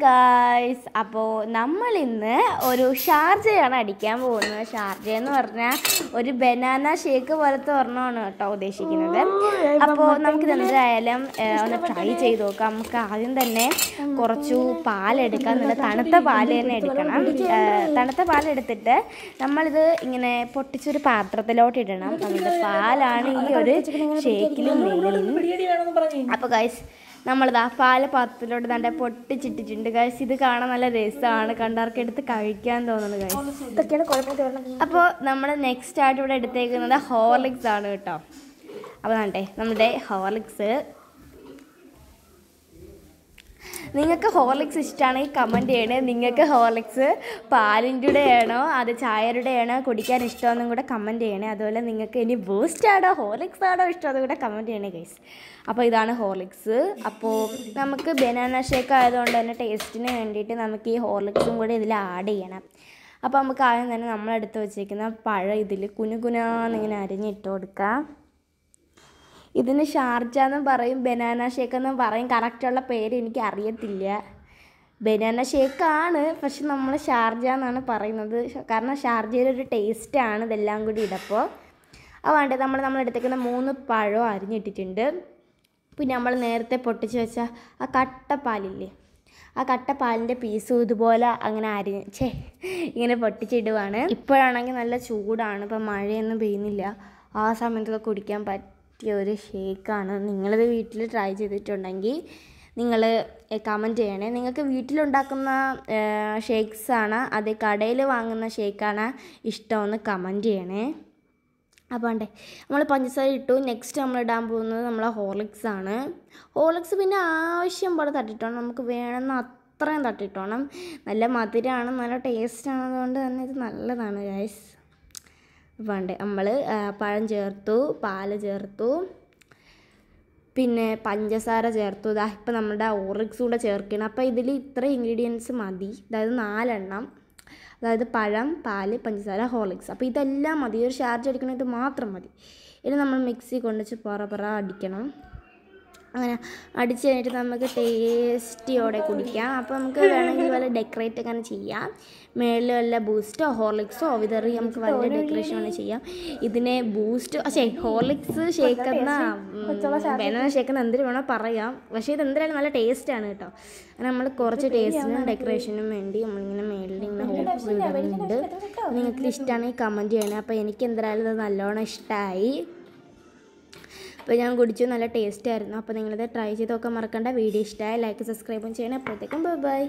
Guys, അപ്പോൾ നമ്മൾ ഇന്ന് ഒരു ഷാർജയാണ് അടിക്കാൻ പോകുന്നത്. ഷാർജ എന്ന് പറഞ്ഞാൽ ഒരു ബനാന ഷേക്ക് പോലത്തെ ഒരെണ്ണമാണ് കേട്ടോ ഉദ്ദേശിക്കുന്നത്. അപ്പോൾ നമുക്കിത് എന്തായാലും ഒന്ന് ട്രൈ ചെയ്ത് നോക്കാം. നമുക്ക് ആദ്യം തന്നെ കുറച്ചു പാലെടുക്കാം. നല്ല തണുത്ത പാല് തന്നെ എടുക്കണം. തണുത്ത പാലെടുത്തിട്ട് നമ്മളിത് ഇങ്ങനെ പൊട്ടിച്ചൊരു പാത്രത്തിലോട്ട് ഇടണം. നമ്മുടെ പാലാണ് ഈ ഒരു ഷേക്കിലും മെയിൻ. അപ്പോൾ ഗൈസ്, നമ്മളിതാ പാല് പാത്രത്തിലോട്ട് തന്നെ പൊട്ടിച്ചിട്ടിട്ടുണ്ട് ഗൈസ്. ഇത് കാണാൻ നല്ല രസമാണ്, കണ്ടവർക്ക് എടുത്ത് കഴിക്കാൻ തോന്നുന്നു ഗൈസ്. ഇതൊക്കെയാണ് കുഴപ്പമില്ല. അപ്പോൾ നമ്മൾ നെക്സ്റ്റ് ആയിട്ട് ഇവിടെ എടുത്തേക്കുന്നത് ഹോർലിക്സ് ആണ് കേട്ടോ. അപ്പോൾ വേണ്ടേ നമ്മുടെ ഹോർലിക്സ്. നിങ്ങൾക്ക് ഹോർലിക്സ് ഇഷ്ടമാണെങ്കിൽ കമൻറ്റ് ചെയ്യണേ. നിങ്ങൾക്ക് ഹോർലിക്സ് പാലിൻ്റെ ആണോ അത് ചായയുടെ ആണോ കുടിക്കാൻ ഇഷ്ടമെന്നും കൂടെ കമൻറ്റ് ചെയ്യണേ. അതുപോലെ നിങ്ങൾക്ക് ഇനി ബൂസ്റ്റ് ആണോ ഹോർലിക്സ് ആണോ ഇഷ്ടം അതും കൂടെ കമൻറ്റ് ചെയ്യണേ ഗൈസ്. അപ്പോൾ ഇതാണ് ഹോർലിക്സ്. അപ്പോൾ നമുക്ക് ബനാന ഷേക്ക് ആയതുകൊണ്ട് തന്നെ ടേസ്റ്റിന് വേണ്ടിയിട്ട് നമുക്ക് ഈ ഹോർലിക്സും കൂടെ ഇതിൽ ആഡ് ചെയ്യണം. അപ്പോൾ നമുക്ക് ആദ്യം തന്നെ നമ്മളെടുത്ത് വെച്ചിരിക്കുന്ന പഴം ഇതിൽ കുനുകുനാന്നിങ്ങനെ അരിഞ്ഞിട്ട് കൊടുക്കാം. ഇതിന് ഷാർജ എന്നും പറയും, ബനാന ഷേക്ക് എന്നും പറയും. കറക്റ്റുള്ള പേര് എനിക്ക് അറിയത്തില്ല. ബനാന ഷേക്കാണ്, പക്ഷെ നമ്മൾ ഷാർജ എന്നാണ് പറയുന്നത്. കാരണം ഷാർജയിലൊരു ടേസ്റ്റാണ് ഇതെല്ലാം കൂടി ഇടപ്പോൾ. അത് വേണ്ടത് നമ്മൾ എടുത്തേക്കുന്ന 3 പഴം അരിഞ്ഞിട്ടിട്ടുണ്ട്. പിന്നെ നമ്മൾ നേരത്തെ പൊട്ടിച്ച് വെച്ച ആ കട്ടപ്പാലില്ലേ, ആ കട്ടപ്പാലിൻ്റെ പീസും ഇതുപോലെ അങ്ങനെ ഇങ്ങനെ പൊട്ടിച്ചിടുവാണ്. ഇപ്പോഴാണെങ്കിൽ നല്ല ചൂടാണ്, ഇപ്പം മഴയൊന്നും പെയ്യുന്നില്ല. ആ സമയത്തൊക്കെ കുടിക്കാൻ പറ്റിയ ഒരു ഷേക്കാണ്. നിങ്ങളിത് വീട്ടിൽ ട്രൈ ചെയ്തിട്ടുണ്ടെങ്കിൽ നിങ്ങൾ കമൻറ്റ് ചെയ്യണേ. നിങ്ങൾക്ക് വീട്ടിലുണ്ടാക്കുന്ന ഷേക്സാണ് അത് കടയിൽ വാങ്ങുന്ന ഷേക്കാണ് ഇഷ്ടമെന്ന് കമൻറ്റ് ചെയ്യണേ. അപ്പോൾ വേണ്ടേ നമ്മൾ പഞ്ചസാര ഇട്ടു. നെക്സ്റ്റ് നമ്മൾ ഇടാൻ പോകുന്നത് നമ്മളെ ഹോർലിക്സ് ആണ്. ഹോർലിക്സ് പിന്നെ ആവശ്യം പോലെ തട്ടിട്ടോണം, നമുക്ക് വേണമെന്ന് അത്രയും തട്ടിട്ടോണം. നല്ല മധുരമാണ്, നല്ല ടേസ്റ്റാണ്, അതുകൊണ്ട് തന്നെ ഇത് നല്ലതാണ് ഗൈസ്. വേണ്ടേ നമ്മൾ പഴം ചേർത്തു, പാല് ചേർത്തു, പിന്നെ പഞ്ചസാര ചേർത്തു. ഇപ്പം നമ്മുടെ ഹോർലിക്സ് കൂടെ ചേർക്കണം. അപ്പോൾ ഇതിൽ ഇത്ര ഇൻഗ്രീഡിയൻസ് മതി, അതായത് 4 എണ്ണം. അതായത് പഴം, പാല്, പഞ്ചസാര, ഹോർലിക്സ്. അപ്പോൾ ഇതെല്ലാം മതി, ഒരു ഷാർജ അടിക്കണത് മാത്രം മതി. ഇനി നമ്മൾ മിക്സി കൊണ്ടുവച്ച് പറ അടിക്കണം. അങ്ങനെ അടിച്ച് കഴിഞ്ഞിട്ട് നമുക്ക് ടേസ്റ്റിയോടെ കുടിക്കാം. അപ്പോൾ നമുക്ക് വേണമെങ്കിൽ വല്ല ഡെക്കറേറ്റ് അങ്ങനെ ചെയ്യാം. മേളിൽ വല്ല ബൂസ്റ്റോ ഹോർലിക്സോ വിതറി നമുക്ക് വലിയ ഡെക്കറേഷൻ വേണമെങ്കിൽ ചെയ്യാം. ഇതിനെ ഹോർലിക്സ് ഷേക്കെന്ന ബനാന ഷേക്കെന്ന് എന്തിനു വേണോ പറയാം. പക്ഷേ ഇത് എന്തായാലും നല്ല ടേസ്റ്റാണ് കേട്ടോ. നമ്മൾ കുറച്ച് ടേസ്റ്റിനും ഡെക്കറേഷനും വേണ്ടി നമ്മളിങ്ങനെ മേളിൽ ഇങ്ങനെ ഹോർലിക്സ് ഇടുന്നുണ്ട്. നിങ്ങൾക്ക് ഇഷ്ടമാണെങ്കിൽ കമൻറ്റ് ചെയ്യണേ. അപ്പോൾ എനിക്ക് എന്തായാലും ഇത് നല്ലോണം ഇഷ്ടമായി. അപ്പോൾ ഞാൻ കുടിച്ചു, നല്ല ടേസ്റ്റ് ആയിരുന്നു. അപ്പോൾ നിങ്ങളിത് ട്രൈ ചെയ്ത് നോക്കാൻ മറക്കണ്ട. വീഡിയോ ഇഷ്ടമായി ലൈക്ക് സബ്സ്ക്രൈബും ചെയ്യണേ. അപ്പോഴത്തേക്കും ബൈ.